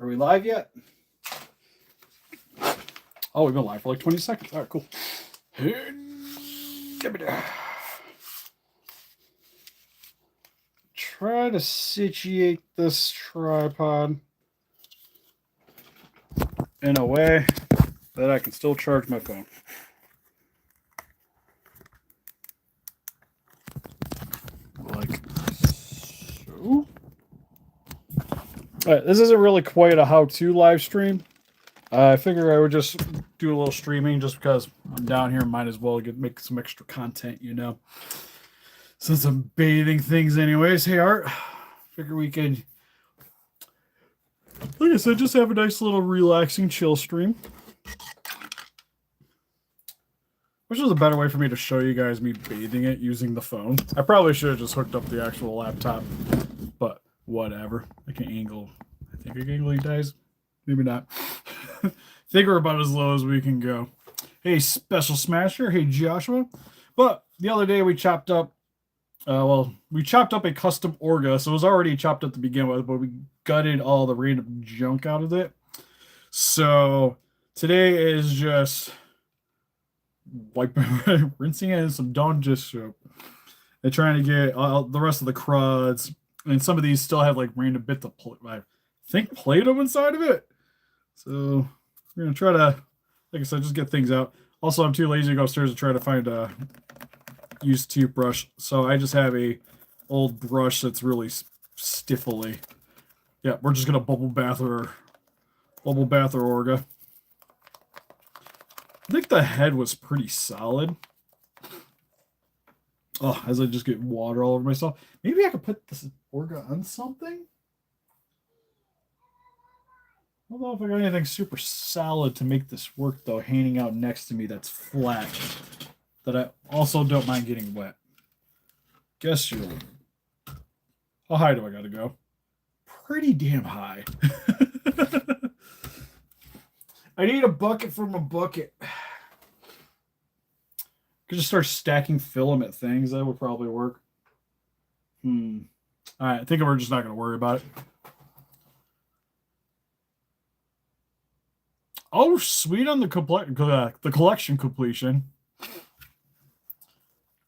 Are we live yet? Oh, we've been live for like 20 seconds. All right, cool. Try to situate this tripod in a way that I can still charge my phone. Like so. All right, this isn't really quite a how-to live stream. I figure I would just do a little streaming just because I'm down here. Might as well make some extra content, you know. Since I'm bathing things anyways. Hey, Art. Figure we could, like I said, just have a nice little relaxing chill stream. Which is a better way for me to show you guys me bathing it using the phone. I probably should have just hooked up the actual laptop. But whatever. I can angle. I think I can angle you guys. Maybe not. I think we're about as low as we can go. Hey, Special Smasher. Hey, Joshua. But the other day we chopped up, we chopped up a custom Orga. So it was already chopped up to begin with, but we gutted all the random junk out of it. So today is just rinsing it in some Dawn dish soap. And trying to get the rest of the cruds. And some of these still have like random bits of, I think, Play-Doh inside of it. So we're going to try to, like I said, just get things out. Also, I'm too lazy to go upstairs to try to find a used toothbrush. So I just have a old brush that's really stiffly. Yeah, we're just going to bubble bath or Orga. I think the head was pretty solid. Oh, as I just get water all over myself. Maybe I could put this Orga on something? I don't know if I got anything super solid to make this work, though, hanging out next to me that's flat. That I also don't mind getting wet. Guess you'll... How high do I gotta go? Pretty damn high. I need a bucket from a bucket. Could just start stacking filament things. That would probably work. Alright, I think we're just not going to worry about it. Oh, sweet on the collection completion.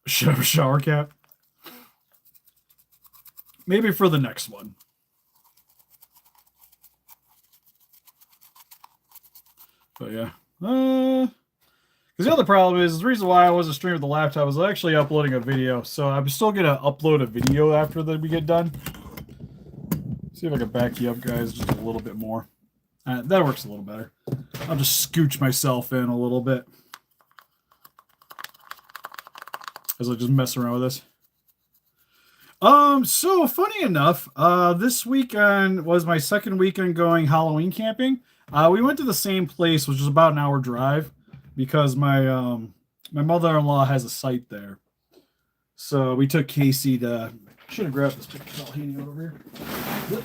Shower cap. Maybe for the next one. But yeah. Because the other problem is, the reason why I wasn't streaming with the laptop was actually uploading a video. So I'm still going to upload a video after that we get done. See if I can back you up, guys, just a little bit more. That works a little better. I'll just scooch myself in a little bit as I just mess around with this. So funny enough, this weekend was my second weekend going Halloween camping. We went to the same place, which is about an hour drive, because my mother-in-law has a site there. So we took Casey to... Should have grabbed this picture hanging over here. Yep.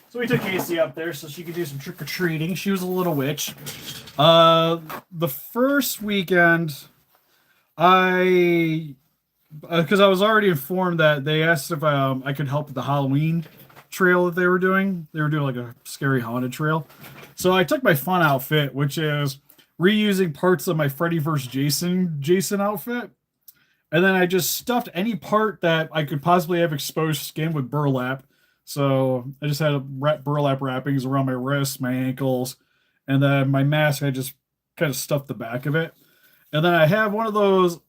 So we took Casey up there so she could do some trick-or-treating. She was a little witch. The first weekend, because I was already informed that they asked if I could help with the Halloween trail that they were doing. They were doing like a scary haunted trail. So I took my fun outfit, which is reusing parts of my Freddy vs. Jason outfit. And then I just stuffed any part that I could possibly have exposed skin with burlap. So I just had burlap wrappings around my wrists, my ankles, and then my mask, I just kind of stuffed the back of it. And then I have one of those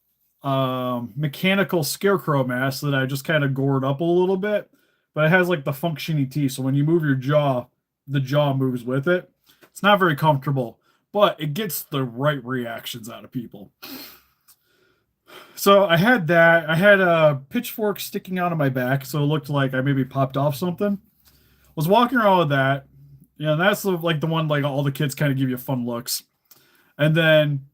mechanical scarecrow masks that I just kind of gored up a little bit. But it has like the functioning teeth, so when you move your jaw, the jaw moves with it. It's not very comfortable, but it gets the right reactions out of people. So I had that. I had a pitchfork sticking out of my back, so it looked like I maybe popped off something. Was walking around with that. Yeah, that's like the one like all the kids kind of give you fun looks. And then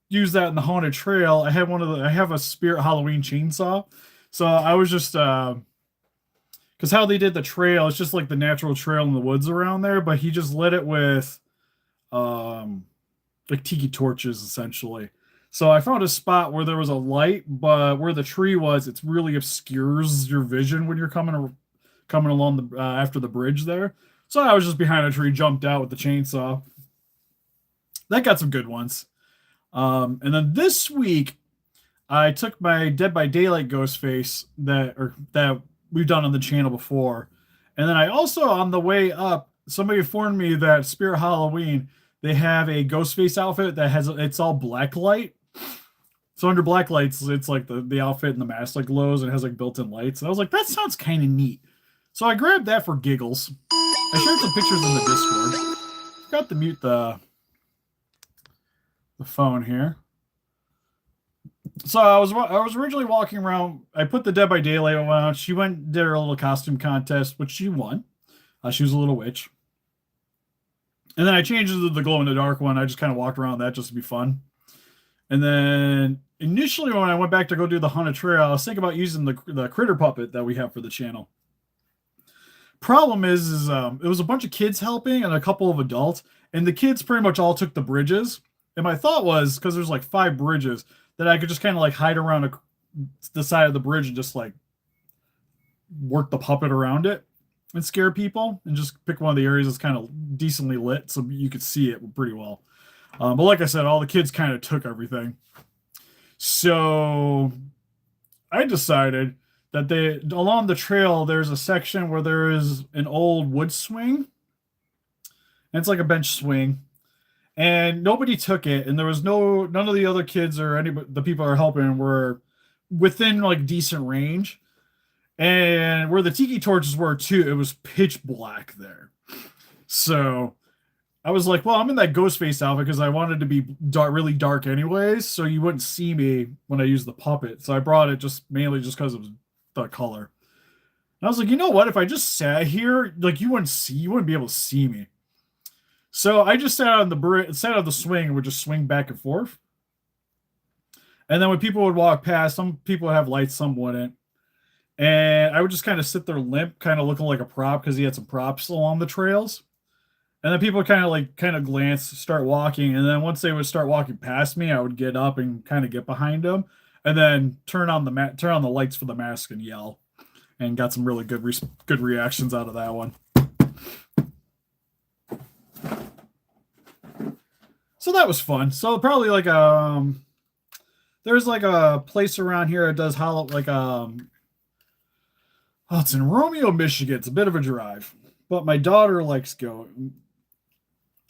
use that in the haunted trail. I have a Spirit Halloween chainsaw. So I was just because how they did the trail, it's just like the natural trail in the woods around there, but he just lit it with like tiki torches essentially. So I found a spot where there was a light, but where the tree was, it's really obscures your vision when you're coming along the after the bridge there. So I was just behind a tree, jumped out with the chainsaw. That got some good ones. And then this week, I took my Dead by Daylight ghost face that we've done on the channel before, and then I also on the way up, somebody informed me that Spirit Halloween they have a ghost face outfit that has it's all black light. So under black lights, it's like the outfit and the mask like glows and it has like built-in lights. And I was like, that sounds kind of neat. So I grabbed that for giggles. I shared some pictures in the Discord. Forgot to mute the phone here. So I was originally walking around. I put the Dead by Daylight one out. She went did her little costume contest, which she won. She was a little witch. And then I changed it to the glow in the dark one. I just kind of walked around that just to be fun. And then initially when I went back to go do the haunted trail, I was thinking about using the critter puppet that we have for the channel. Problem is it was a bunch of kids helping and a couple of adults, and the kids pretty much all took the bridges. And my thought was, because there's like 5 bridges, that I could just kind of like hide around the side of the bridge and just like work the puppet around it and scare people and just pick one of the areas that's kind of decently lit so you could see it pretty well. But like I said, all the kids kind of took everything. So I decided that along the trail, there's a section where there is an old wood swing. And it's like a bench swing. And nobody took it. And there was none of the other kids or the people that are helping were within like decent range. And where the tiki torches were too, it was pitch black there. So I was like, well, I'm in that ghost face outfit because I wanted to be dark, really dark anyways, so you wouldn't see me when I used the puppet. So I brought it mainly because of the color. And I was like, you know what? If I just sat here, like you wouldn't be able to see me. So I just sat on the swing and would just swing back and forth. And then when people would walk past, some people would have lights, some wouldn't. And I would just kind of sit there limp, kind of looking like a prop because he had some props along the trails. And then people would kind of glance, start walking, and then once they would start walking past me, I would get up and kind of get behind them, and then turn on the lights for the mask and yell, and got some really good reactions out of that one. So that was fun. So probably like there's like a place around here that does it's in Romeo, Michigan. It's a bit of a drive, but my daughter likes going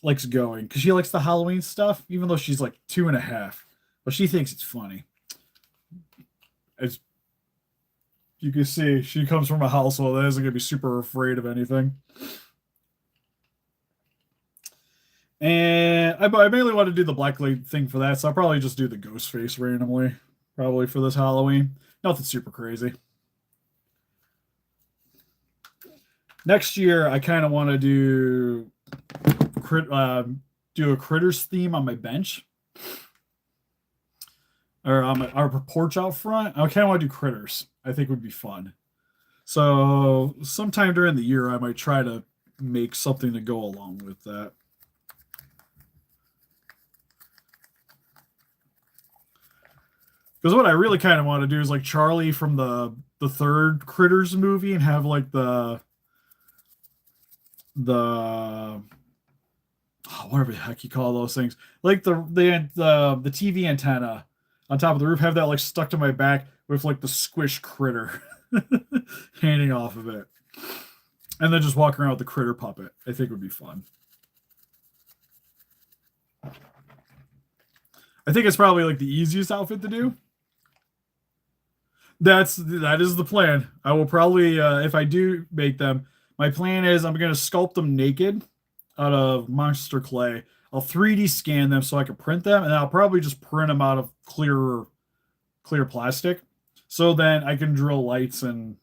because she likes the Halloween stuff, even though she's like 2.5, but she thinks it's funny. As you can see, she comes from a household that isn't going to be super afraid of anything. And I mainly want to do the black light thing for that, so I'll probably just do the ghost face randomly, probably for this Halloween. Nothing super crazy. Next year, I kind of want to do a critters theme on my bench or on our porch out front. I kind of want to do critters. I think would be fun. So sometime during the year, I might try to make something to go along with that. Because what I really kind of want to do is like Charlie from the third Critters movie and have like the whatever the heck you call those things, like the TV antenna on top of the roof, have that like stuck to my back with like the squish critter hanging off of it, and then just walk around with the critter puppet. I think would be fun. I think it's probably like the easiest outfit to do. That is the plan. I will probably if I do make them, my plan is I'm going to sculpt them naked out of monster clay. I'll 3D scan them so I can print them, and I'll probably just print them out of clear plastic. So then I can drill lights and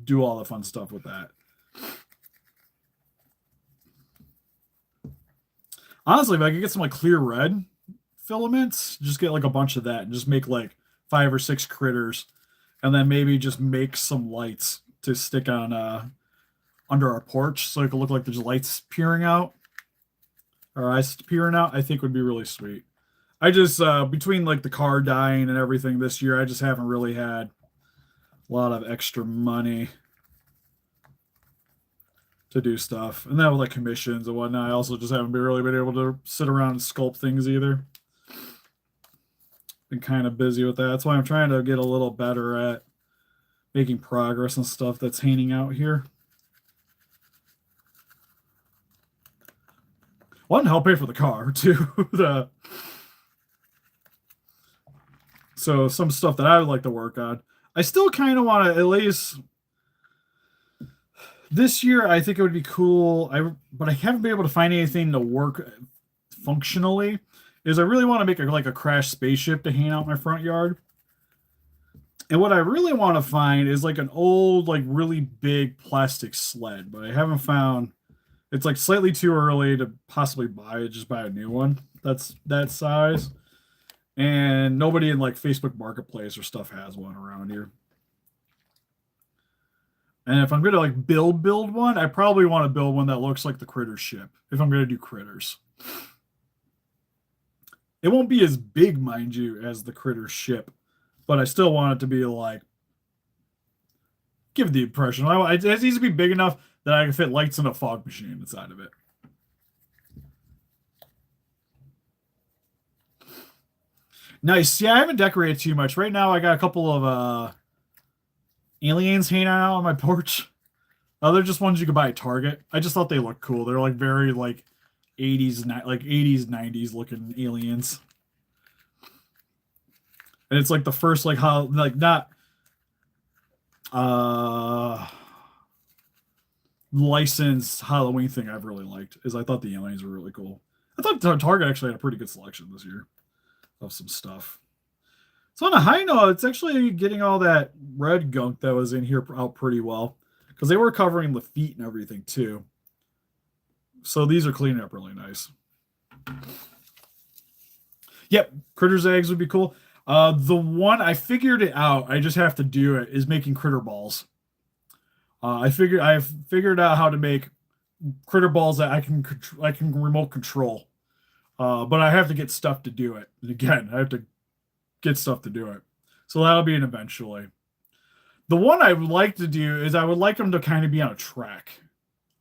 do all the fun stuff with that. Honestly, if I could get some like clear red filaments, just get like a bunch of that and just make like 5 or 6 critters, and then maybe just make some lights to stick on under our porch so it could look like there's lights peering out or eyes peering out. I think would be really sweet. I just between like the car dying and everything this year, I just haven't really had a lot of extra money to do stuff. And that with like commissions and whatnot. I also just haven't really been able to sit around and sculpt things either. Been kind of busy with that. That's why I'm trying to get a little better at making progress and stuff that's hanging out here. Well, and help pay for the car too. So some stuff that I would like to work on. I still kind of want to at least this year. I think it would be cool. But I haven't been able to find anything to work functionally. Is I really want to make like a crash spaceship to hang out in my front yard. And what I really want to find is like an old, like really big plastic sled, but I haven't found. It's like slightly too early to possibly buy it. Just buy a new one that's that size. And nobody in like Facebook Marketplace or stuff has one around here. And if I'm gonna like build one, I probably want to build one that looks like the critter ship. If I'm gonna do critters, it won't be as big, mind you, as the critter ship, but I still want it to be like give the impression. It needs to be big enough that I can fit lights in a fog machine inside of it. Nice. Yeah, I haven't decorated too much. Right now I got a couple of aliens hanging out on my porch. They're just ones you could buy at Target. I just thought they looked cool. They're like very like 80s, like 80s, 90s looking aliens. And it's like the first like how like not licensed Halloween thing I've really liked is I thought the aliens were really cool. I thought Target actually had a pretty good selection this year of some stuff. So on a high note, it's actually getting all that red gunk that was in here out pretty well because they were covering the feet and everything too. So these are cleaning up really nice. Yep, critters eggs would be cool. The one I figured it out, I just have to do it, is making critter balls. I've figured out how to make critter balls that I can remote control. But I have to get stuff to do it. And again, I have to get stuff to do it. So that'll be an eventually. The one I would like to do is I would like them to kind of be on a track.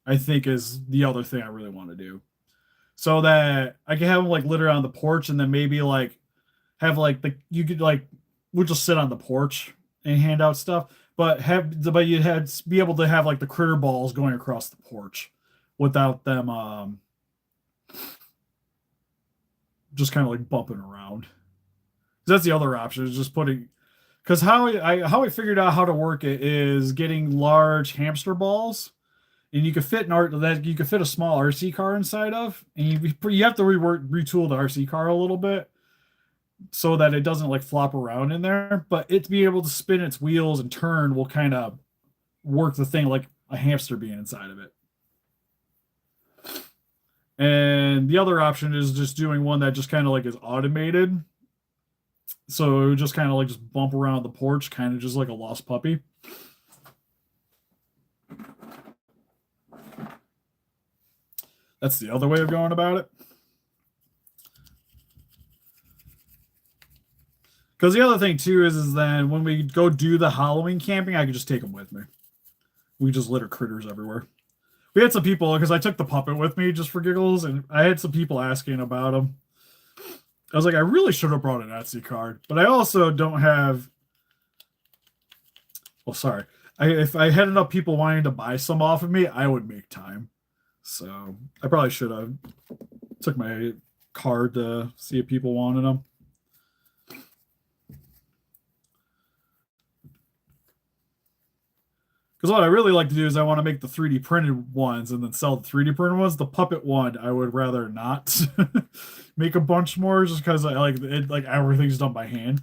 I think is the other thing I really want to do. So that I can have them like litter on the porch and then maybe like have like you could like we'll just sit on the porch and hand out stuff, but you'd have be able to have like the critter balls going across the porch without them just kind of like bumping around. That's the other option is just putting because how I figured out how to work it is getting large hamster balls, and you could fit a small RC car inside of, and you have to retool the RC car a little bit so that it doesn't like flop around in there, but it to be able to spin its wheels and turn will kind of work the thing like a hamster being inside of it. And the other option is just doing one that just kind of like is automated. So it would just kind of like just bump around the porch, kind of just like a lost puppy. That's the other way of going about it. Because the other thing too is then when we go do the Halloween camping, I could just take them with me. We just litter critters everywhere. We had some people because I took the puppet with me just for giggles, and I had some people asking about him. I was like, I really should have brought an Etsy card, but I also don't have. Well, sorry. If I had enough people wanting to buy some off of me, I would make time. So I probably should have took my card to see if people wanted them. Because what I really like to do is I want to make the 3D printed ones and then sell the 3D printed ones. The puppet one, I would rather not make a bunch more just because I like it, like everything's done by hand.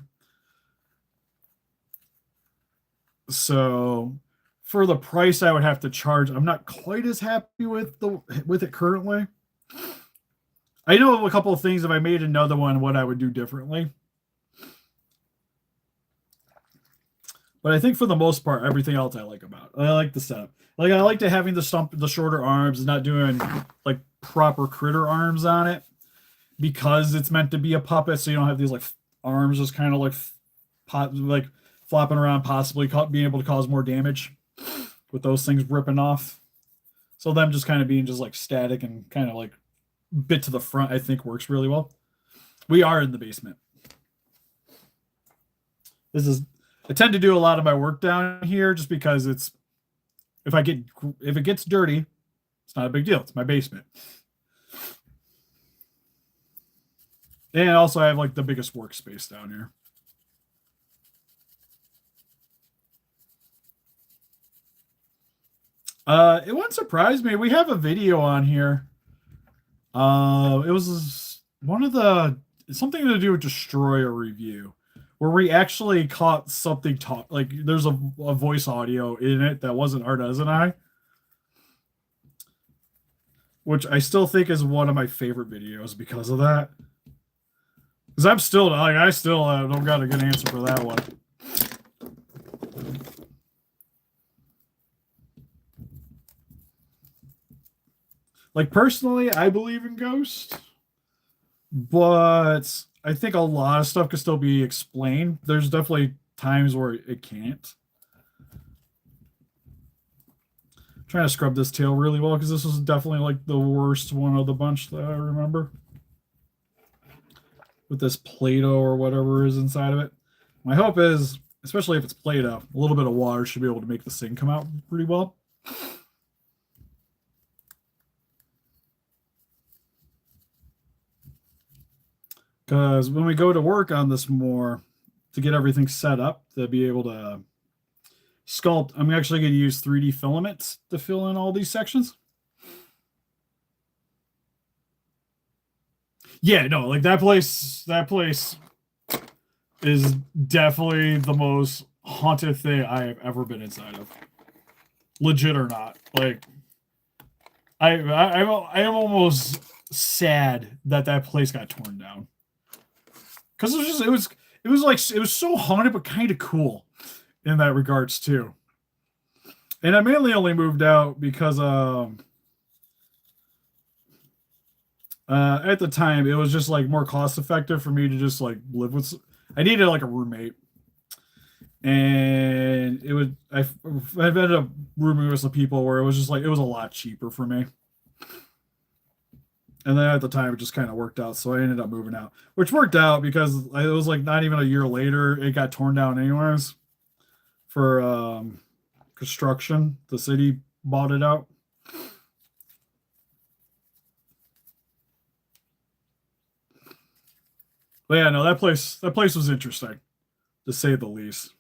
So for the price I would have to charge, I'm not quite as happy with it currently. I know a couple of things if I made another one, what I would do differently. But I think for the most part, everything else I like about it. I like the setup. Like I like to having the shorter arms and not doing like proper critter arms on it. because it's meant to be a puppet, so you don't have these like arms just kind of like like flopping around, possibly being able to cause more damage with those things ripping off. So them just kind of being just like static and kind of like bit to the front, I think works really well. We are in the basement. This is I tend to do a lot of my work down here just because it's if it gets dirty, it's not a big deal. It's my basement. And also I have like the biggest workspace down here. It wouldn't surprise me. We have a video on here. It was one of the something to do with Destroyer review, where we actually caught something talk. Like there's a voice audio in it that wasn't Artez and I, which I still think is one of my favorite videos because of that. Because I'm still like I still don't got a good answer for that one. Like personally, I believe in ghosts, but I think a lot of stuff can still be explained. There's definitely times where it can't. I'm trying to scrub this tail really well because this was definitely like the worst one of the bunch that I remember. With this Play-Doh or whatever is inside of it. My hope is, especially if it's Play-Doh, a little bit of water should be able to make this thing come out pretty well. Because when we go to work on this more to get everything set up to be able to sculpt, I'm actually going to use 3D filaments to fill in all these sections. Yeah, no, like that place is definitely the most haunted thing I have ever been inside of. Legit or not. Like I am almost sad that place got torn down. Because it was so haunted but kind of cool in that regards too. And I mainly only moved out because at the time it was just like more cost effective for me to just like live with. I needed like a roommate, and I've ended up rooming with some people where it was just like it was a lot cheaper for me. And then at the time, it just kind of worked out. So I ended up moving out, which worked out because it was like not even a year later, it got torn down anyways for construction. The city bought it out. But yeah, no, that place was interesting, to say the least.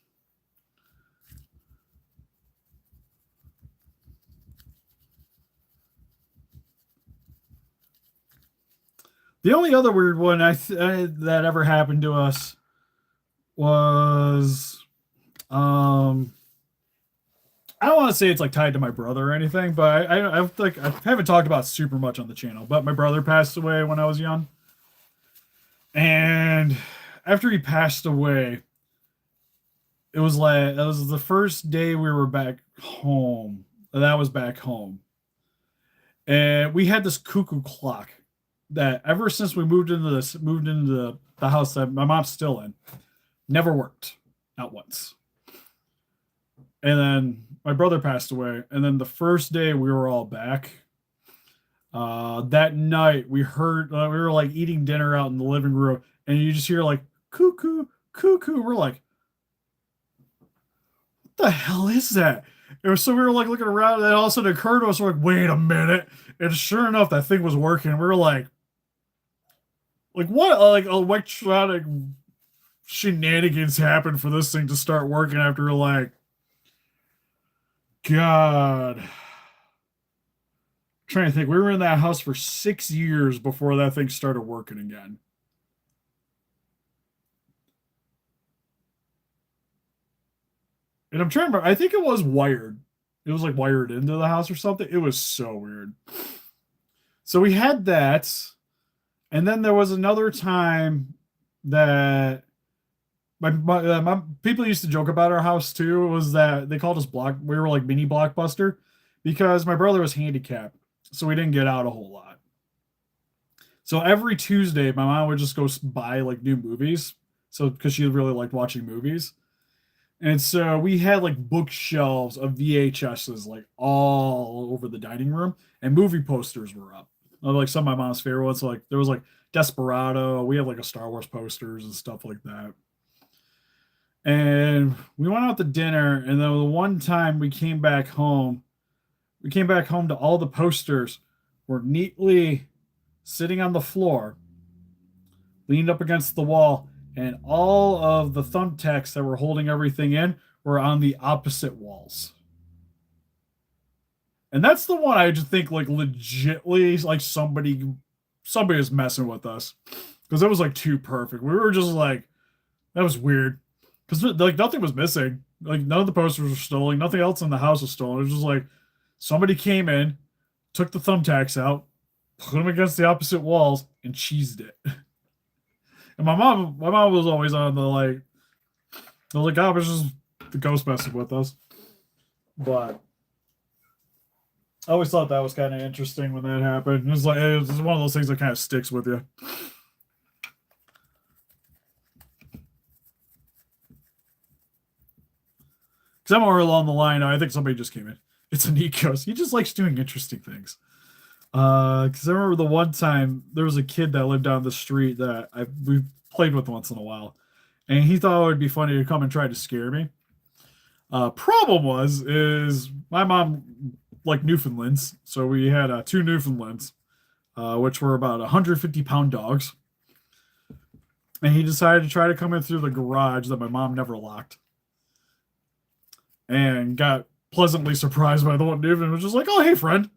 The only other weird one that ever happened to us was I don't want to say it's like tied to my brother or anything, but I haven't talked about super much on the channel. But my brother passed away when I was young, and after he passed away, it was like that was the first day we were back home. That was back home, and we had this cuckoo clock that ever since we moved into the house that my mom's still in, never worked, not once. And then my brother passed away, and then the first day we were all back, that night we heard we were like eating dinner out in the living room, and you just hear like cuckoo, cuckoo. We're like, what the hell is that? And so we were like looking around, and then all of a sudden it occurred to us, we're like, wait a minute. And sure enough, that thing was working. We were like what like electronic shenanigans happened for this thing to start working after like God. I'm trying to think. We were in that house for 6 years before that thing started working again. And I'm trying to remember, I think it was wired. It was like wired into the house or something. It was so weird. So we had that. And then there was another time that my people used to joke about our house too, was that they called us we were like mini Blockbuster because my brother was handicapped. So we didn't get out a whole lot. So every Tuesday, my mom would just go buy like new movies. So because she really liked watching movies. And so we had like bookshelves of VHSs like all over the dining room, and movie posters were up. Like some of my mom's favorite ones. So, like there was like Desperado. We have like a Star Wars posters and stuff like that. And we went out to dinner, and then the one time we came back home to all the posters were neatly sitting on the floor, leaned up against the wall, and all of the thumbtacks that were holding everything in were on the opposite walls. And that's the one I just think like legitly like somebody is messing with us because it was like too perfect. We were just like that was weird because like nothing was missing. Like none of the posters were stolen. Nothing else in the house was stolen. It was just like somebody came in, took the thumbtacks out, put them against the opposite walls, and cheesed it. And my mom was always on the like, I was like, God, it was just the ghost messing with us. But I always thought that was kind of interesting when that happened. It was one of those things that kind of sticks with you. Somewhere along the line, I think somebody just came in. It's a neat ghost. He just likes doing interesting things. Because I remember the one time there was a kid that lived down the street that we played with once in a while, and he thought it would be funny to come and try to scare me. Problem is my mom liked Newfoundlands, so we had two Newfoundlands, which were about 150-pound dogs, and he decided to try to come in through the garage that my mom never locked, and got pleasantly surprised by the one Newfoundland was just like, "Oh, hey, friend."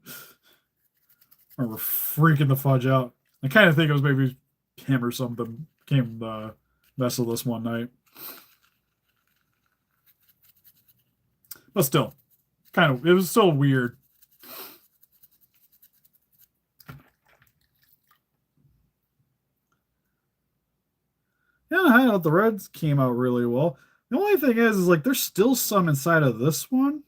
I remember freaking the fudge out. I kind of think it was maybe him or something came mess with us one night. But still, it was still weird. Yeah, I know the Reds came out really well. The only thing is like there's still some inside of this one.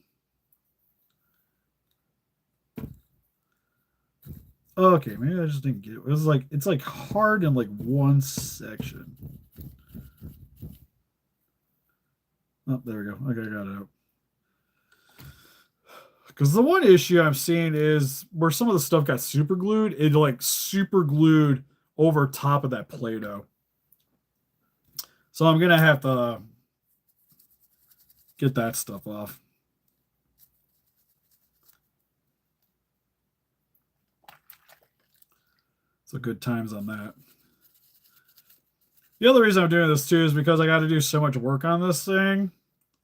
Okay, maybe I just didn't get it. It's like hard in like one section. Oh, there we go. Okay, I got it out. Because the one issue I'm seeing is where some of the stuff got super glued, it like super glued over top of that Play-Doh. So I'm gonna have to get that stuff off. So good times on that. The other reason I'm doing this too is because I got to do so much work on this thing.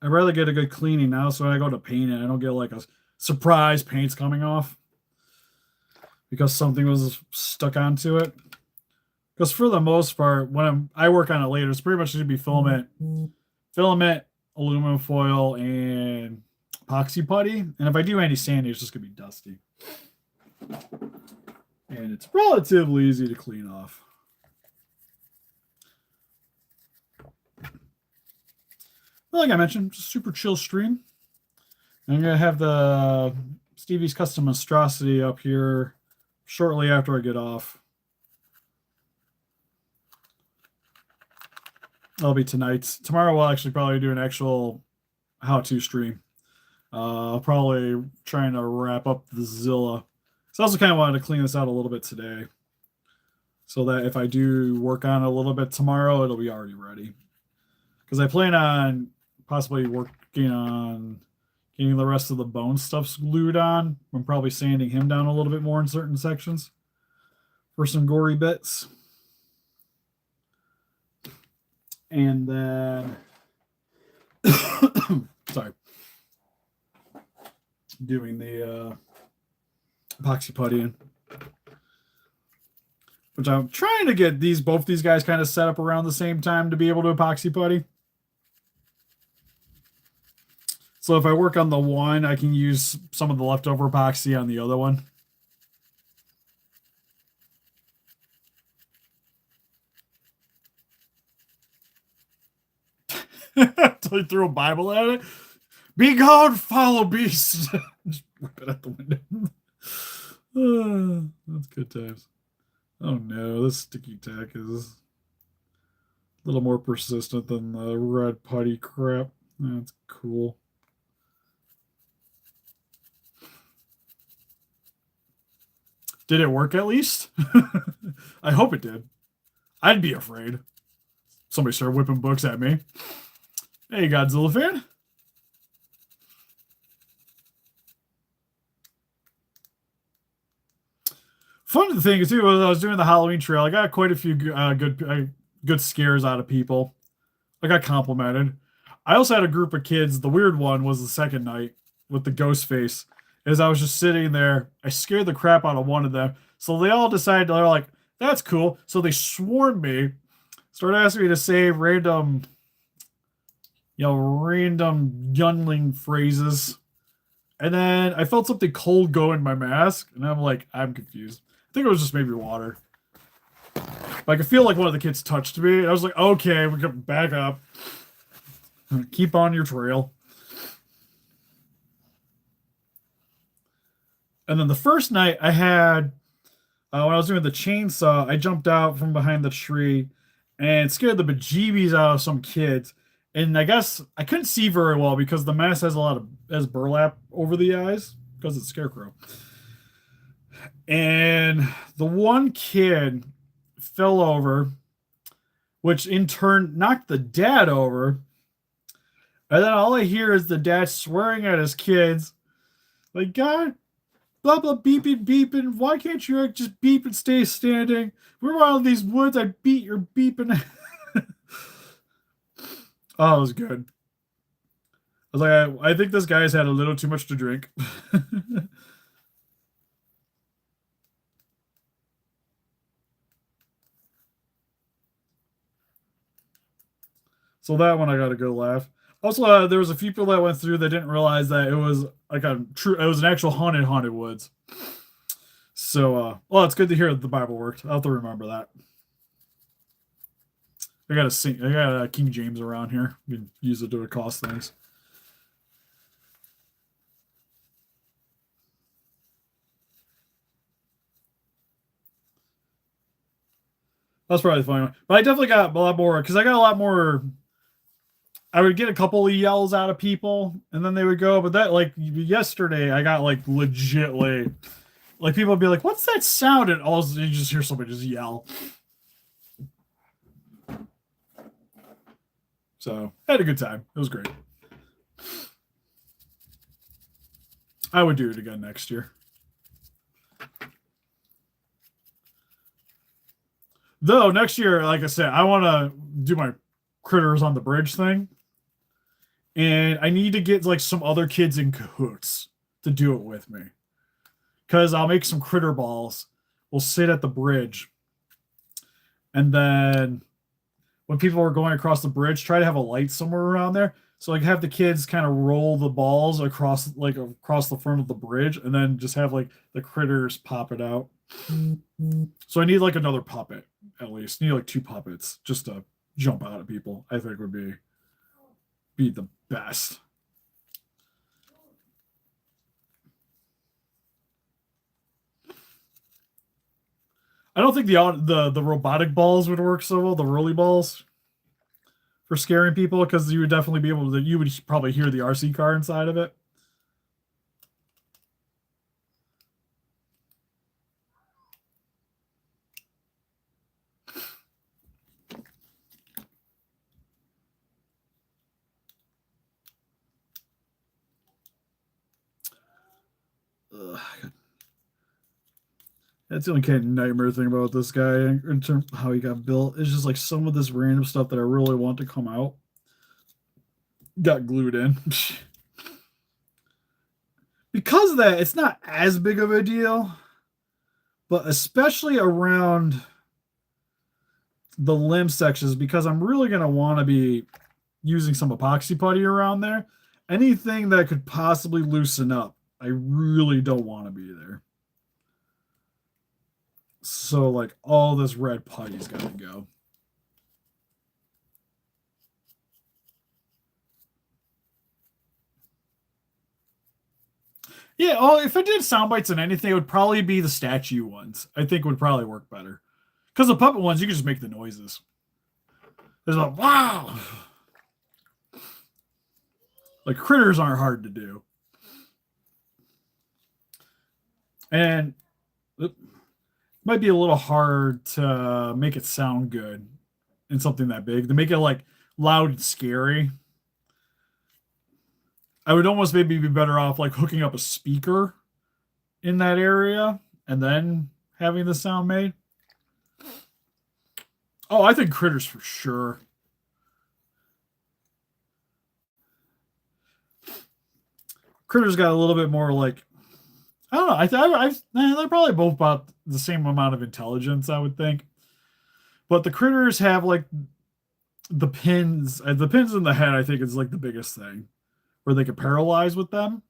I'd rather get a good cleaning now, so when I go to paint it, I don't get like a surprise paint's coming off because something was stuck onto it. Because for the most part, when I work on it later, it's pretty much going to be filament, aluminum foil, and epoxy putty. And if I do any sanding, it's just going to be dusty. And it's relatively easy to clean off. Well, like I mentioned, just super chill stream. I'm going to have the Stevie's Custom Monstrosity up here shortly after I get off. That'll be tonight. Tomorrow we'll actually probably do an actual how-to stream. I'll probably trying to wrap up the Zilla. So I also kind of wanted to clean this out a little bit today, so that if I do work on it a little bit tomorrow, it'll be already ready. Because I plan on possibly working on getting the rest of the bone stuff glued on. I'm probably sanding him down a little bit more in certain sections for some gory bits. And then, sorry, doing the epoxy putty in, which I'm trying to get both these guys kind of set up around the same time to be able to epoxy putty. So if I work on the one, I can use some of the leftover epoxy on the other one. Until he threw a Bible at it. Be God, follow beast. Just rip it out the window. That's good times. Oh no, this sticky tack is a little more persistent than the red putty crap. That's cool. Did it work at least? I hope it did. I'd be afraid. Somebody started whipping books at me. Hey, Godzilla fan. Fun thing too was I was doing the Halloween trail. I got quite a few good scares out of people. I got complimented. I also had a group of kids. The weird one was the second night with the ghost face. As I was just sitting there, I scared the crap out of one of them. So they all decided they're like, "That's cool." So they swarmed me, started asking me to say random youngling phrases. And then I felt something cold go in my mask, and I'm like, I'm confused. I think it was just maybe water. Like I feel like one of the kids touched me. And I was like, okay, we can back up. Keep on your trail. And then the first night I had, when I was doing the chainsaw, I jumped out from behind the tree and scared the bejeebies out of some kids. And I guess I couldn't see very well because the mask has a lot of has burlap over the eyes because it's scarecrow. And the one kid fell over, which in turn knocked the dad over. And then all I hear is the dad swearing at his kids, like, God, blah, blah, beeping, beeping. Why can't you just beep and stay standing? We're out of these woods. I beat your beeping. Oh, it was good. I was like, I think this guy's had a little too much to drink. So that one I got a good laugh. Also, there was a few people that went through that didn't realize that it was like it was an actual haunted woods. So, well, it's good to hear that the Bible worked. I'll have to remember that. I got King James around here. You can use it to accost things. That's probably the funny one. But I definitely got a lot more because I got a lot more. I would get a couple of yells out of people, and then they would go. But that, like yesterday, I got like legitly, like people would be like, "What's that sound?" And all you just hear somebody just yell. So I had a good time. It was great. I would do it again next year. Though next year, like I said, I want to do my critters on the bridge thing, and I need to get like some other kids in cahoots to do it with me. Because I'll make some critter balls. We'll sit at the bridge, and then when people are going across the bridge, try to have a light somewhere around there. So like have the kids kind of roll the balls across the front of the bridge, and then just have like the critters pop it out. So I need like another puppet at least. I need like two puppets just to jump out at people. I think would be the best. I don't think the robotic balls would work so well. The rolly balls for scaring people because you would definitely be able to. You would probably hear the RC car inside of it. Ugh. That's the only kind of nightmare thing about this guy in terms of how he got built. It's just like some of this random stuff that I really want to come out got glued in. Because of that, it's not as big of a deal, but especially around the limb sections, because I'm really going to want to be using some epoxy putty around there. Anything that could possibly loosen up, I really don't want to be there. So, like, all this red putty's got to go. Yeah, oh, if I did sound bites and anything, it would probably be the statue ones. I think would probably work better. Because the puppet ones, you can just make the noises. There's like, wow. Like, critters aren't hard to do. And it might be a little hard to make it sound good in something that big. To make it, like, loud and scary, I would almost maybe be better off, like, hooking up a speaker in that area and then having the sound made. Oh, I think critters for sure. Critters got a little bit more, like, I don't know. They're probably both about the same amount of intelligence, I would think. But the critters have, like, the pins. The pins in the head, I think, is like the biggest thing, where they can paralyze with them.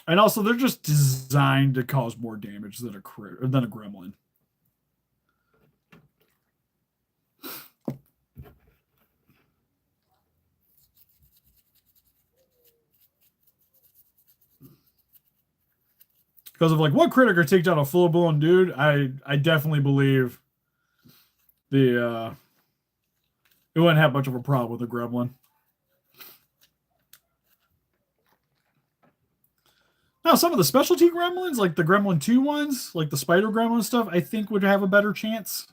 And also, they're just designed to cause more damage than a gremlin. Because of, like, what critter could take down a full blown dude, I definitely believe it wouldn't have much of a problem with a gremlin. Now, some of the specialty gremlins, like the Gremlin 2 ones, like the Spider Gremlin stuff, I think would have a better chance.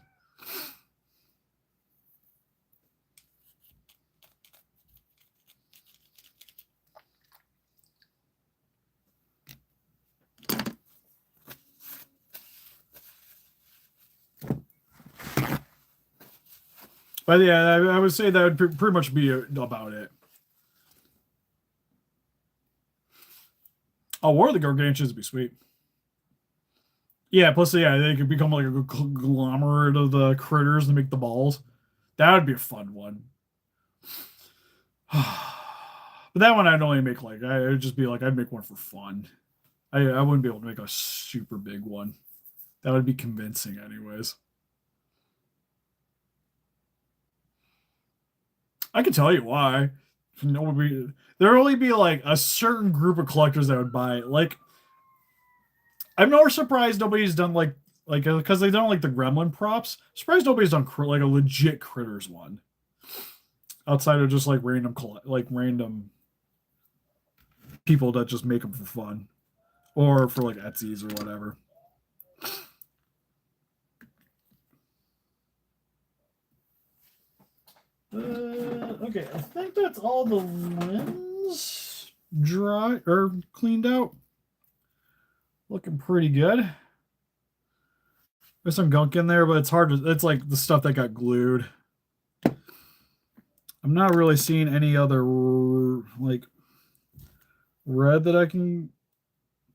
But yeah, I would say that would pretty much be about it. Oh, War of the Gargantuans would be sweet. Yeah, plus, yeah, they could become like a conglomerate of the critters to make the balls. That would be a fun one. But that one I'd only make, like, I'd just be like, I'd make one for fun. I wouldn't be able to make a super big one. That would be convincing anyways. I can tell you why. Nobody, there would only be like a certain group of collectors that would buy it. Like, I'm more surprised nobody's done like because they don't like the Gremlin props. Surprised nobody's done like a legit critters one outside of just like random people that just make them for fun or for like Etsy's or whatever. Okay, I think that's all the limbs dry or cleaned out. Looking pretty good. There's some gunk in there, but it's hard to. It's like the stuff that got glued. I'm not really seeing any other like red that I can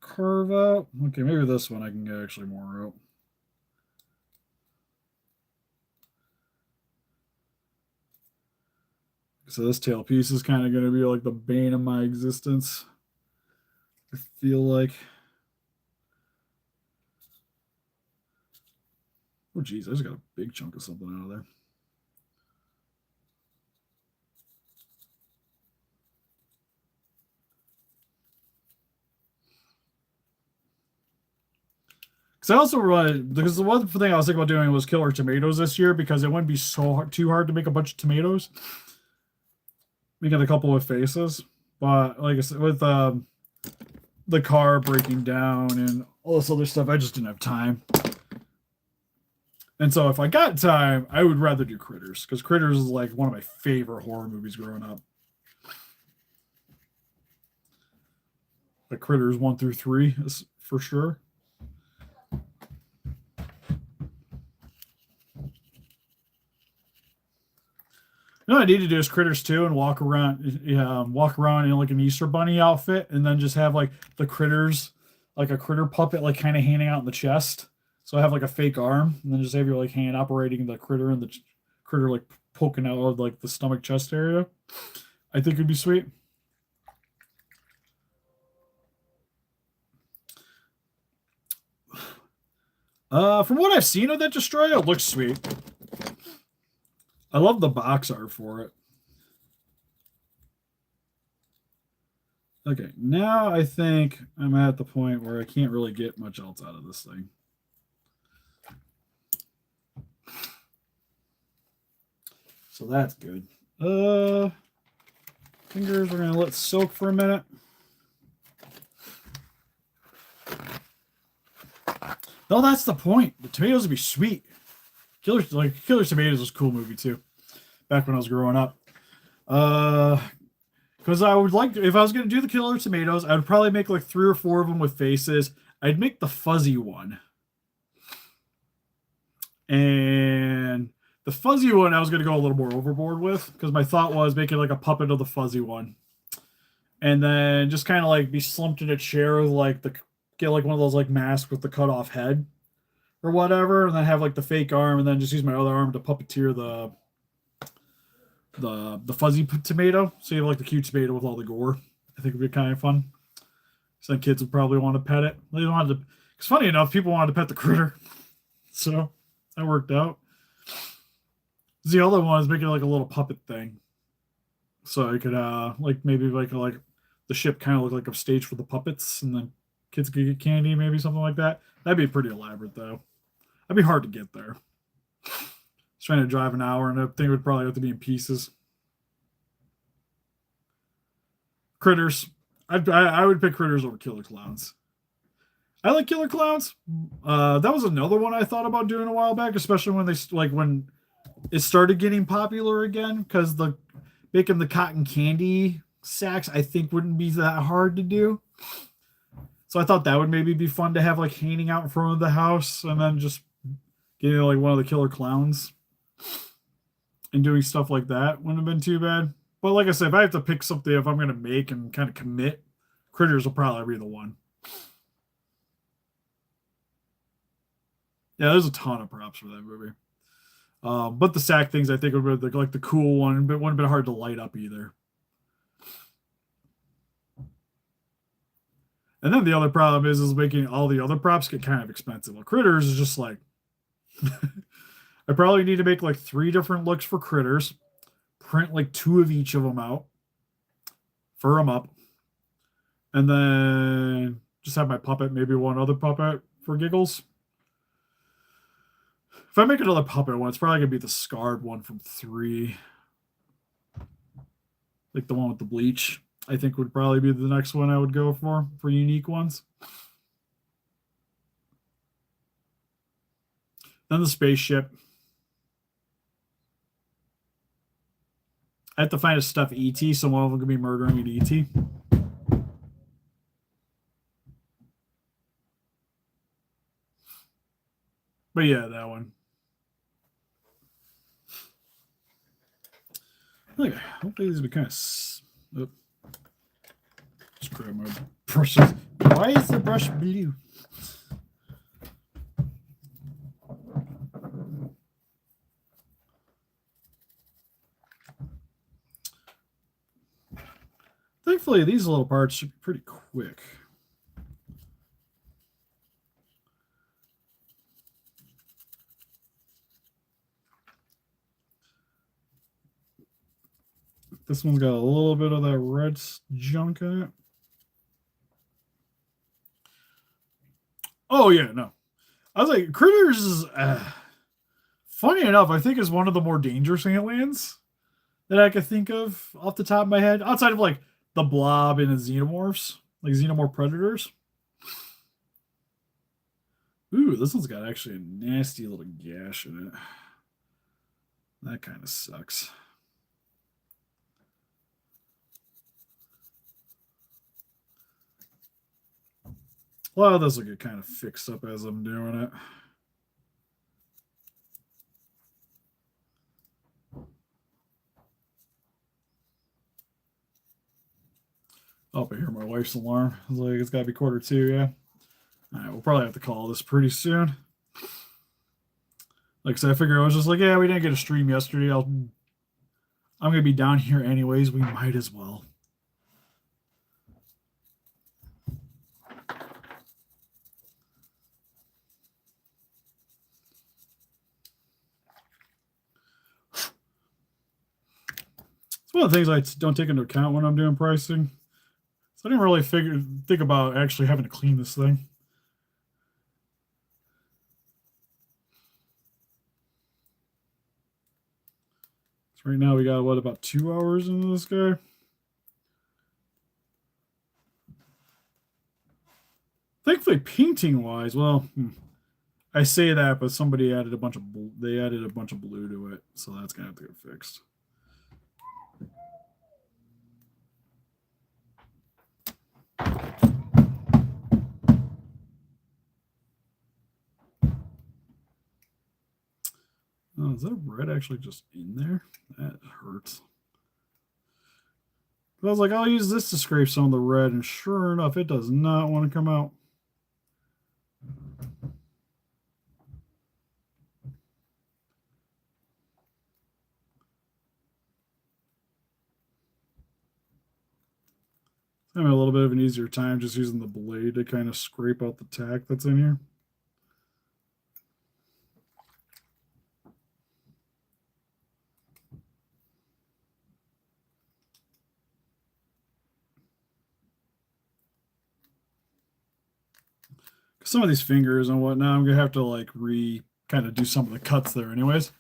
carve out. Okay, maybe this one I can get actually more out. So this tail piece is kind of going to be like the bane of my existence. I feel like. Oh, geez, I just got a big chunk of something out of there. Because I also wanted, because the one thing I was thinking about doing was killer tomatoes this year because it wouldn't be too hard to make a bunch of tomatoes. Making a couple of faces, but like I said, with the car breaking down and all this other stuff, I just didn't have time. And so if I got time, I would rather do Critters because Critters is like one of my favorite horror movies growing up. Like Critters 1 through 3 is for sure. You know what I need to do is Critters 2 and walk around in like an Easter Bunny outfit, and then just have like the critters, like a critter puppet, like kind of hanging out in the chest. So I have like a fake arm, and then just have your like hand operating the critter and the critter like poking out of like the stomach chest area. I think it'd be sweet. From what I've seen of that Destroyer, it looks sweet. I love the box art for it. Okay, now I think I'm at the point where I can't really get much else out of this thing. So that's good. Fingers we're gonna let soak for a minute. No, that's the point. The tomatoes would be sweet. Killer Tomatoes was a cool movie too. Back when I was growing up. Because I would like, if I was gonna do the Killer Tomatoes, I would probably make like 3 or 4 of them with faces. I'd make the fuzzy one. And the fuzzy one I was gonna go a little more overboard with, because my thought was making like a puppet of the fuzzy one. And then just kind of like be slumped in a chair with like get like one of those like masks with the cut off head or whatever, and then have like the fake arm, and then just use my other arm to puppeteer the fuzzy tomato. So you have like the cute tomato with all the gore. I think it'd be kind of fun. Some kids would probably want to pet it. They wanted to, because funny enough, people wanted to pet the critter, so that worked out. The other one is making like a little puppet thing, so I could like maybe like the ship kind of look like a stage for the puppets, and then kids could get candy, maybe something like that. That'd be pretty elaborate though. That'd be hard to get there. Just trying to drive an hour, and I think it would probably have to be in pieces. Critters. I would pick Critters over Killer Clowns. I like Killer Clowns. That was another one I thought about doing a while back, especially when it started getting popular again, because making the cotton candy sacks I think wouldn't be that hard to do. So I thought that would maybe be fun to have like hanging out in front of the house, and then just getting like one of the Killer Clowns and doing stuff like that wouldn't have been too bad. But like I said, if I have to pick something, if I'm going to make and kind of commit, Critters will probably be the one. Yeah, there's a ton of props for that movie. But the sack things I think would be like the cool one, but wouldn't have been hard to light up either. And then the other problem is making all the other props get kind of expensive. Well, Critters is just like I probably need to make like 3 different looks for Critters, print like 2 of each of them out, fur them up, and then just have my puppet, maybe one other puppet for giggles. If I make another puppet one, it's probably gonna be the scarred one from 3, like the one with the bleach. I think would probably be the next one I would go for unique ones. Then the spaceship. I have to find a stuffed ET, so one of them could be murdering an ET. But yeah, that one. Look, hopefully these will be kind of. Oh. Just grab my brushes. Why is the brush blue? Thankfully, these little parts should be pretty quick. This one's got a little bit of that red junk in it. Oh, yeah, no. I was like, Critters is, funny enough, I think is one of the more dangerous aliens that I could think of off the top of my head, outside of like the Blob and the Xenomorphs, like Xenomorph Predators. Ooh, this one's got actually a nasty little gash in it. That kind of sucks. A lot of this will get kind of fixed up as I'm doing it. Oh, I hear my wife's alarm. I was like, it's got to be 1:45, yeah. All right, we'll probably have to call this pretty soon. Like I said, I figure I was just like, yeah, we didn't get a stream yesterday. I'm going to be down here anyways. We might as well. It's one of the things I don't take into account when I'm doing pricing. So I didn't really think about actually having to clean this thing. So right now we got, what, about 2 hours into this guy? Thankfully, painting-wise, well, I say that, but somebody added a bunch of they added a bunch of blue to it, so that's gonna have to get fixed. Oh, is that red actually just in there? That hurts. I was like, I'll use this to scrape some of the red, and sure enough, it does not want to come out. I'm having a little bit of an easier time just using the blade to kind of scrape out the tack that's in here. Some of these fingers and whatnot, I'm gonna have to like kind of do some of the cuts there anyways.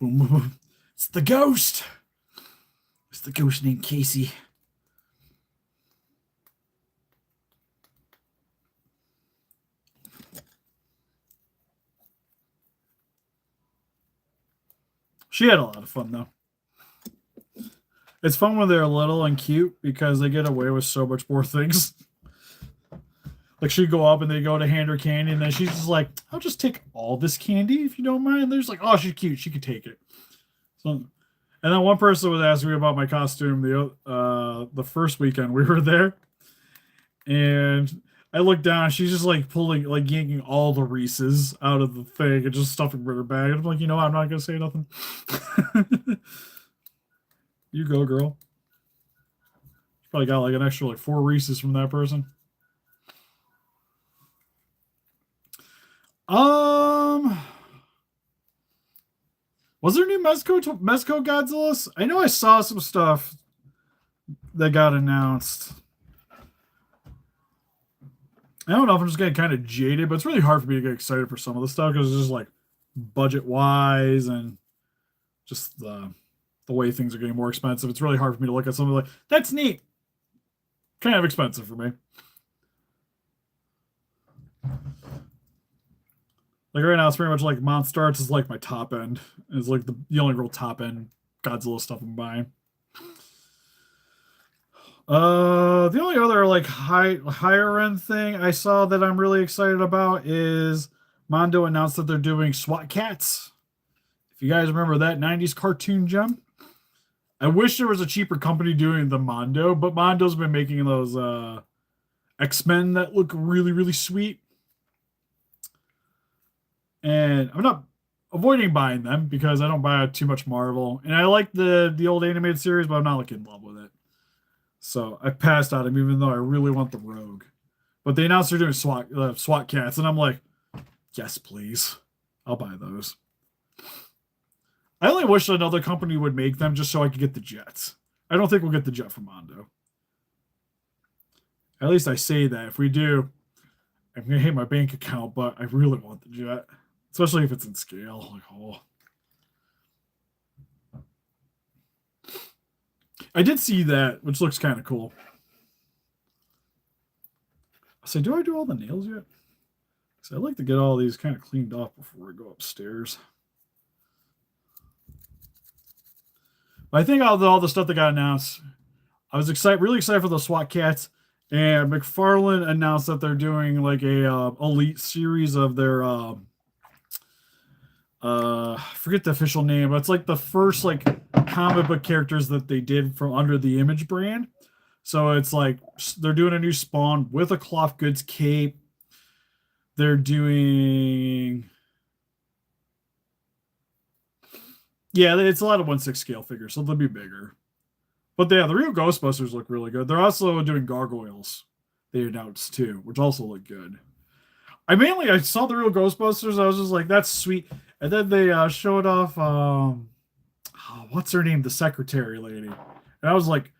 Boom, boom, boom. It's the ghost. It's the ghost named Casey. She had a lot of fun though. It's fun when they're little and cute because they get away with so much more things. Like she'd go up and they go to hand her candy, and then she's just like, "I'll just take all this candy if you don't mind." They're just like, "Oh, she's cute. She could take it." So, and then one person was asking me about my costume the first weekend we were there, and I looked down. She's just like pulling, like yanking all the Reese's out of the thing and just stuffing them in her bag. And I'm like, you know, I'm not gonna say nothing. You go, girl. She probably got like an extra like 4 Reese's from that person. Was there new Mezco Godzillas? I know I saw some stuff that got announced. I don't know if I'm just getting kind of jaded, but it's really hard for me to get excited for some of the stuff because it's just like budget wise and just the way things are getting more expensive. It's really hard for me to look at something like that's neat. Kind of expensive for me. Like right now, it's pretty much like Monstarts is like my top end. It's like the only real top end Godzilla stuff I'm buying. The only other like higher end thing I saw that I'm really excited about is Mondo announced that they're doing SWAT Cats. If you guys remember that 90s cartoon gem, I wish there was a cheaper company doing the Mondo, but Mondo's been making those X-Men that look really, really sweet. And I'm not avoiding buying them because I don't buy too much Marvel. And I like the old animated series, but I'm not like in love with it. So I passed on them, even though I really want the Rogue. But they announced they're doing SWAT Cats, and I'm like, yes, please. I'll buy those. I only wish another company would make them just so I could get the jets. I don't think we'll get the jet from Mondo. At least I say that. If we do, I'm going to hate my bank account, but I really want the jet. Especially if it's in scale. Like, oh. I did see that, which looks kind of cool. So do I do all the nails yet? So I'd like to get all these kind of cleaned off before I go upstairs. But I think all the stuff that got announced, I was really excited for the SWAT Cats. And McFarlane announced that they're doing like a elite series of their I forget the official name, but it's like the first like comic book characters that they did from under the Image brand. So it's like they're doing a new Spawn with a cloth goods cape. They're doing, yeah, it's a lot of 1/6 scale figures, so they'll be bigger. But yeah, the real Ghostbusters look really good. They're also doing gargoyles. They announced too, which also look good. I saw the real Ghostbusters. I was just like, that's sweet. And then they showed off, what's her name? The secretary lady. And I was like,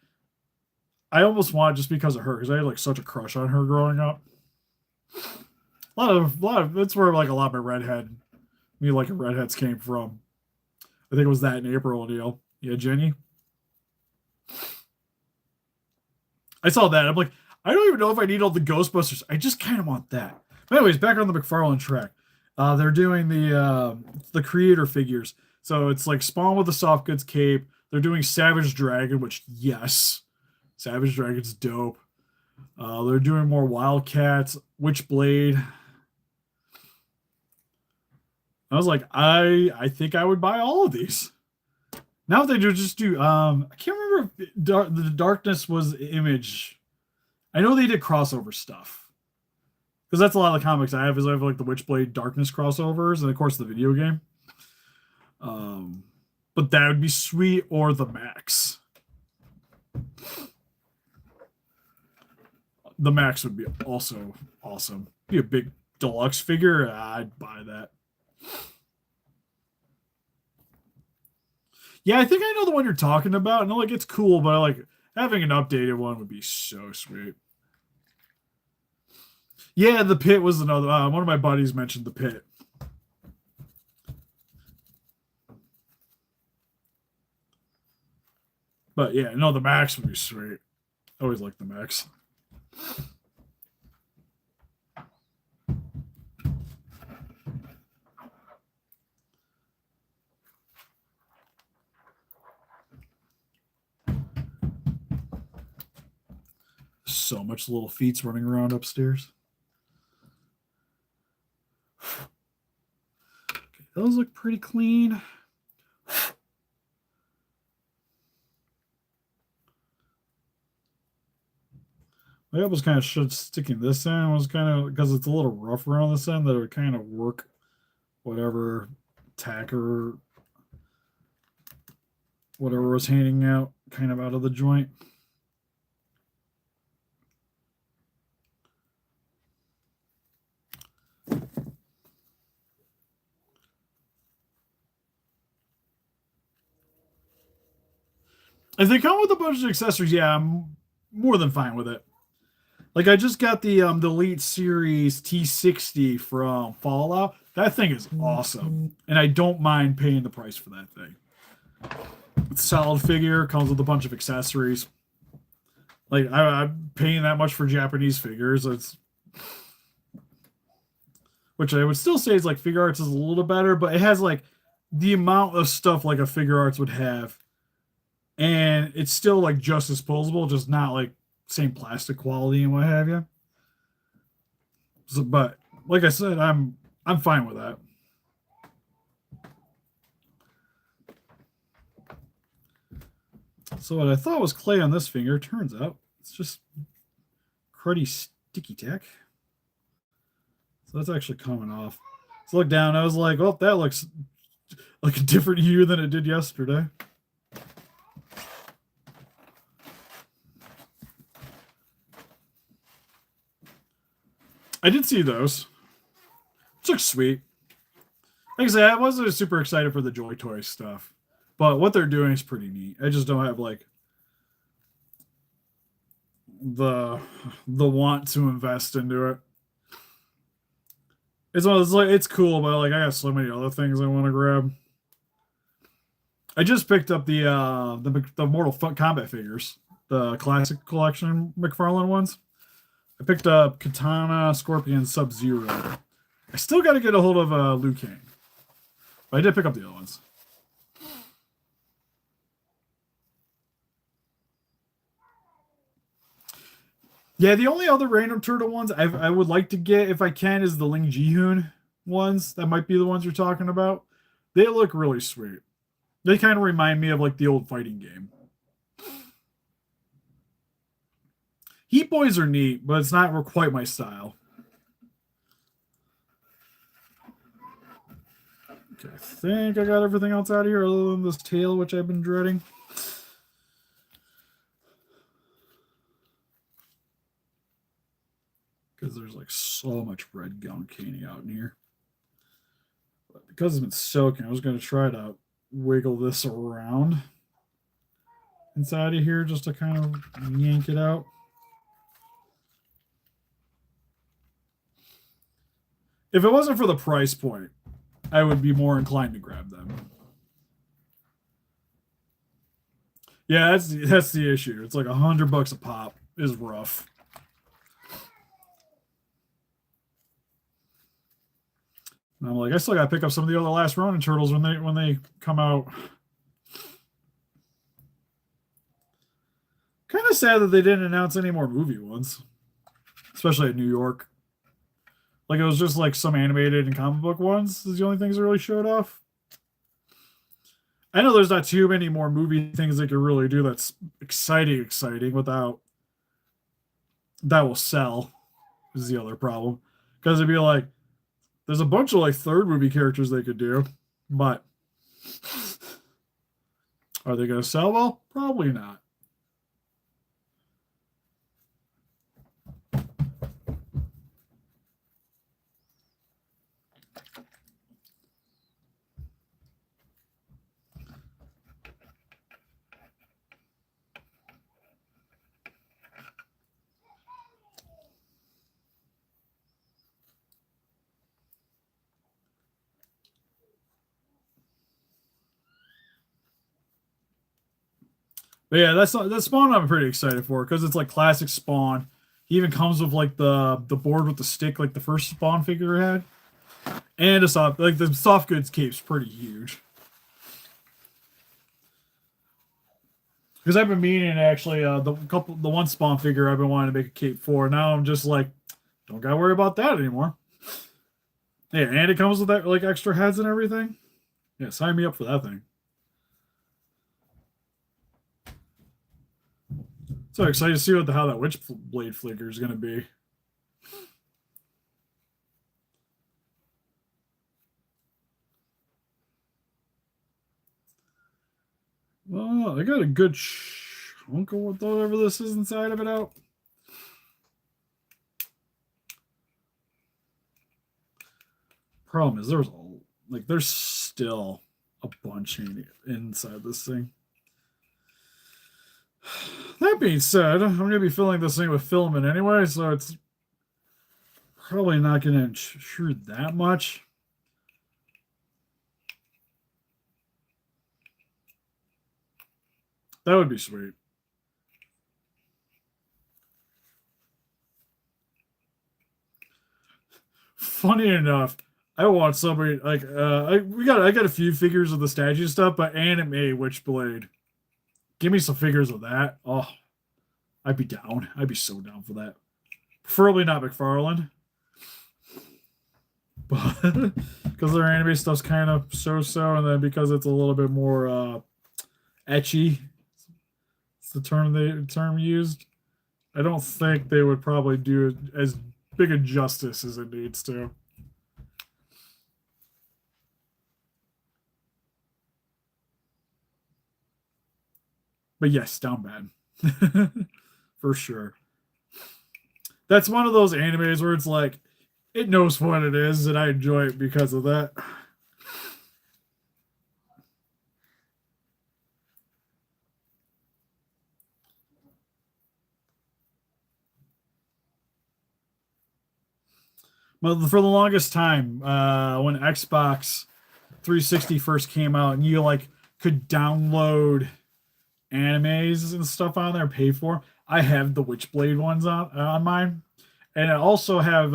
I almost want it just because of her, because I had like such a crush on her growing up. A lot of that's where like a lot of my redheads came from. I think it was that in April, Neil. Yeah, Jenny. I saw that. I'm like, I don't even know if I need all the Ghostbusters. I just kind of want that. But anyways, back on the McFarlane track. They're doing the creator figures. So it's like Spawn with the soft goods cape. They're doing Savage Dragon, which yes, Savage Dragon's dope. They're doing more Wildcats, Witchblade. I was like, I think I would buy all of these. Now if they just do I can't remember if the Darkness was Image. I know they did crossover stuff. Because that's a lot of the comics I have is I have like the Witchblade Darkness crossovers and of course the video game. But that would be sweet, or the Max. The Max would be also awesome. Be a big deluxe figure. I'd buy that. Yeah, I think I know the one you're talking about. And like it's cool, but like having an updated one would be so sweet. Yeah, the Pit was another. One of my buddies mentioned the Pit. But yeah, no, the Max would be sweet. I always like the Max. So much little feet running around upstairs. Okay, those look pretty clean. I was kind of sticking this in. Was kind of because it's a little rough around this end that it would kind of work whatever tacker, whatever was hanging out kind of out of the joint. If they come with a bunch of accessories, yeah, I'm more than fine with it. Like I just got the Elite Series T60 from Fallout. That thing is awesome, and I don't mind paying the price for that thing. It's a solid figure, comes with a bunch of accessories. Like I'm paying that much for Japanese figures. It's which I would still say is like Figure Arts is a little better, but it has like the amount of stuff like a Figure Arts would have, and it's still like just as posable, just not like same plastic quality and what have you. So, but like I said, I'm fine with that. So what I thought was clay on this finger, turns out it's just cruddy sticky tack. So that's actually coming off. So look down, I was like, oh, that looks like a different hue than it did yesterday. I did see those. It looks sweet. Like I said, I wasn't super excited for the Joy Toy stuff, but what they're doing is pretty neat. I just don't have like the want to invest into it. It's one of those, like it's cool, but like I got so many other things I want to grab. I just picked up the Mortal Kombat figures, the classic collection McFarlane ones. I picked up Katana, Scorpion, Sub-Zero. I still got to get a hold of Liu Kang. But I did pick up the other ones. Yeah, the only other random turtle ones I would like to get, if I can, is the Ling Ji-hoon ones. That might be the ones you're talking about. They look really sweet. They kind of remind me of like the old fighting game. Heat Boys are neat, but it's not quite my style. Okay, I think I got everything else out of here other than this tail, which I've been dreading. Because there's like so much red gunk hanging out in here. But because it's been soaking, I was going to try to wiggle this around inside of here just to kind of yank it out. If it wasn't for the price point, I would be more inclined to grab them. Yeah, that's the issue. It's like $100 a pop is rough. And I'm like, I still gotta pick up some of the other Last Ronin turtles when they come out. Kind of sad that they didn't announce any more movie ones, especially in New York. Like it was just like some animated and comic book ones is the only things that really showed off. I know there's not too many more movie things they could really do that's exciting without that will sell is the other problem. Because it'd be like there's a bunch of like third movie characters they could do, but are they gonna sell well? Probably not. But yeah, that Spawn I'm pretty excited for because it's like classic Spawn. He even comes with like the board with the stick like the first Spawn figure had, and a soft like the soft goods cape's pretty huge. Because I've been meaning actually the one Spawn figure I've been wanting to make a cape for. Now I'm just like, don't gotta worry about that anymore. Yeah, and it comes with that like extra heads and everything. Yeah, sign me up for that thing. So excited to see how that Witchblade flicker is gonna be. Well, I got a good chunk of whatever this is inside of it out. Problem is, there's still a bunch inside this thing. That being said, I'm gonna be filling this thing with filament anyway, so it's probably not gonna intrude that much. That would be sweet. Funny enough, I want somebody like I got a few figures of the statue stuff, but anime Witchblade. Give me some figures of that. Oh, I'd be down. I'd be so down for that. Preferably not McFarlane. But because their anime stuff's kind of so, and then because it's a little bit more etchy, it's the term used. I don't think they would probably do as big a justice as it needs to. But yes, down bad. For sure. That's one of those animes where it's like, it knows what it is, and I enjoy it because of that. Well, for the longest time, when Xbox 360 first came out, and you like could download animes and stuff on there, pay for. I have the Witchblade ones on mine, and I also have.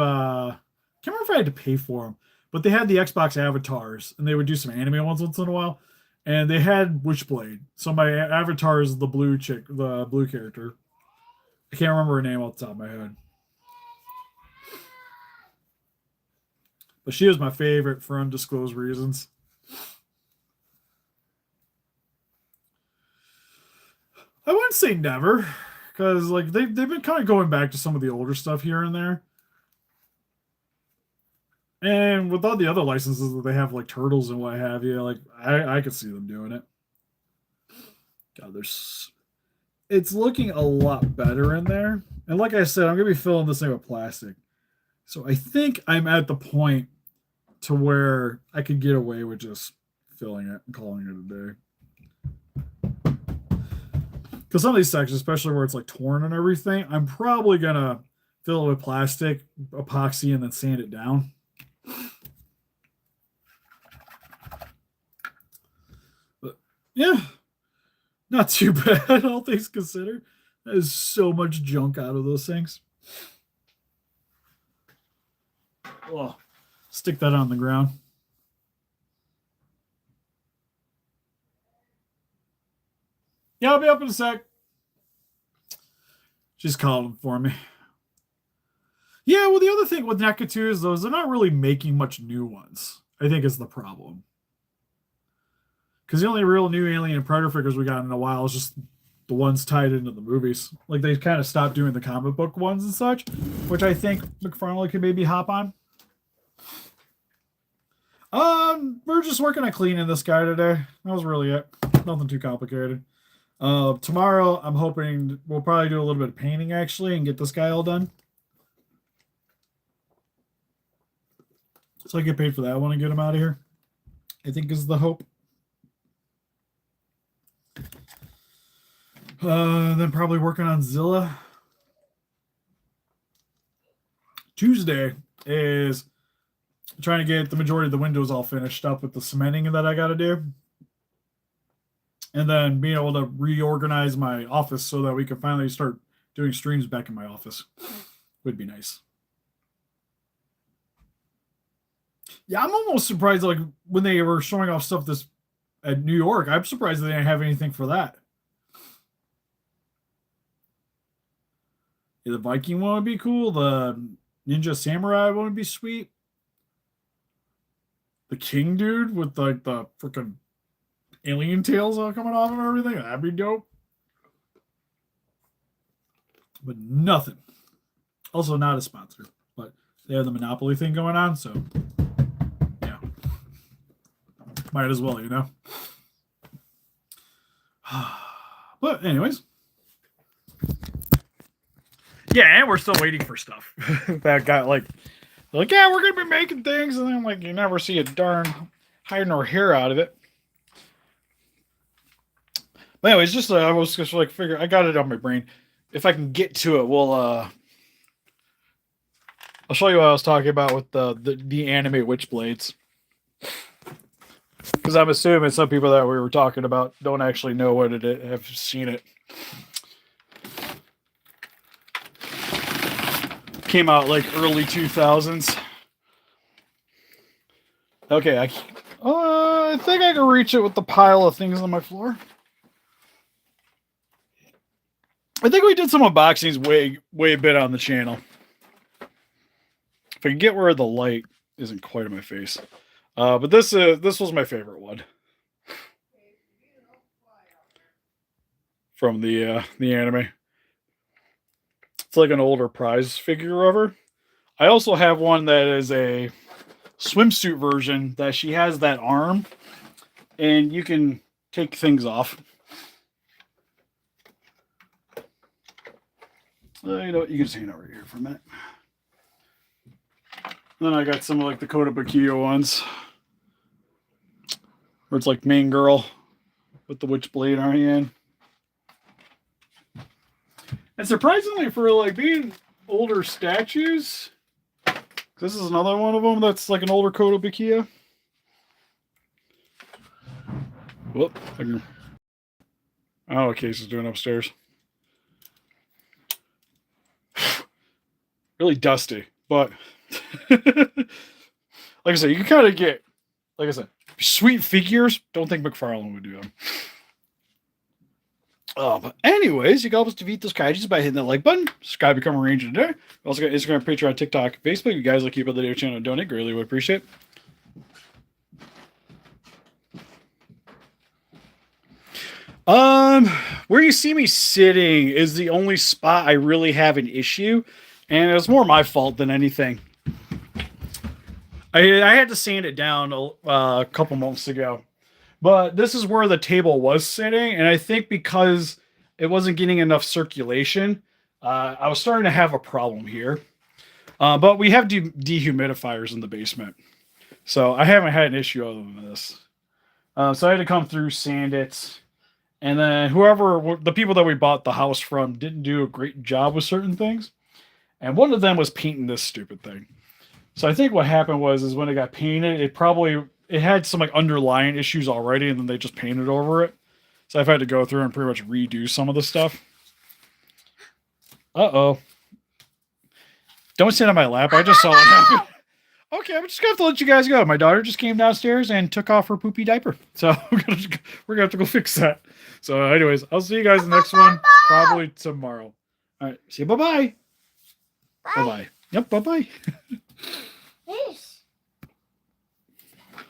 Can't remember if I had to pay for them, but they had the Xbox avatars, and they would do some anime ones once in a while, and they had Witchblade. So my avatar is the blue chick, the blue character. I can't remember her name off the top of my head. But she was my favorite for undisclosed reasons. I wouldn't say never, because like they've been kind of going back to some of the older stuff here and there. And with all the other licenses that they have, like Turtles and what have you, like I could see them doing it. God, there's it's looking a lot better in there. And like I said, I'm gonna be filling this thing with plastic. So I think I'm at the point to where I could get away with just filling it and calling it a day. Because some of these sections, especially where it's like torn and everything, I'm probably gonna fill it with plastic, epoxy, and then sand it down. But yeah, Not too bad, all things considered. There's so much junk out of those things. Oh, stick that on the ground. Yeah, I'll be up in a sec. She's calling for me. Yeah, well, the other thing with NECA 2 is those they're not really making much new ones. I think is the problem. Because the only real new Alien and Predator figures we got in a while is just the ones tied into the movies. Like they kind of stopped doing the comic book ones and such, which I think McFarlane could maybe hop on. We're just working on cleaning this guy today. That was really it. Nothing too complicated. Tomorrow I'm hoping we'll probably do a little bit of painting actually and get this guy all done. So I get paid for that one and get him out of here. I think is the hope. Then probably working on Zilla. Tuesday is trying to get the majority of the windows all finished up with the cementing that I got to do. And then being able to reorganize my office so that we can finally start doing streams back in my office would be nice. Yeah, I'm almost surprised, like, when they were showing off stuff this at New York, I'm surprised they didn't have anything for that. Yeah, the Viking one would be cool. The Ninja Samurai one would be sweet. The King dude with like the freaking alien tails all coming off and everything. That'd be dope. But nothing. Also not a sponsor, but they have the Monopoly thing going on, so yeah. Might as well, you know. But anyways. Yeah, and we're still waiting for stuff. That got like, yeah, we're gonna be making things, and then like you never see a darn hide nor hair out of it. But anyways, just I was just like figure I got it on my brain. If I can get to it, we'll I'll show you what I was talking about with the anime Witchblades. Because I'm assuming some people that we were talking about don't actually know what it is, have seen it. Came out like early 2000s. Okay, I think I can reach it with the pile of things on my floor. I think we did some unboxings way a bit on the channel. If I can get where the light isn't quite in my face. But this was my favorite one. From the anime. It's like an older prize figure of her. I also have one that is a swimsuit version that she has that arm and you can take things off. You know what? You can just hang over here for a minute. Then I got some of like the Kotobukiya ones where it's like main girl with the Witchblade on her hand. And surprisingly, for like being older statues, this is another one of them that's like an older Kotobukiya. Whoop. Oh, what Case is doing upstairs. Really dusty, but like I said, you can kind of get, like I said, sweet figures. Don't think McFarlane would do them. But anyways, you can help us defeat those kaijus by hitting that like button. Subscribe, become a ranger today. We also got Instagram, Patreon, TikTok, Facebook. You guys like keep up the video channel and donate. Greatly would appreciate. Where you see me sitting is the only spot I really have an issue, and it's more my fault than anything. I had to sand it down a couple months ago. But this is where the table was sitting, and I think because it wasn't getting enough circulation, I was starting to have a problem here. But we have dehumidifiers in the basement, so I haven't had an issue other than this. So I had to come through, sand it, and then the people that we bought the house from didn't do a great job with certain things, and one of them was painting this stupid thing. So I think what happened is when it got painted, it had some like underlying issues already, and then they just painted over it. So I've had to go through and pretty much redo some of the stuff. Uh-oh. Don't sit on my lap. I just saw it happen. Okay, I'm just going to have to let you guys go. My daughter just came downstairs and took off her poopy diaper. So we're going to have to go fix that. So anyways, I'll see you guys in the next one. Probably tomorrow. All right. See you. Bye-bye. Bye-bye. Yep, bye-bye.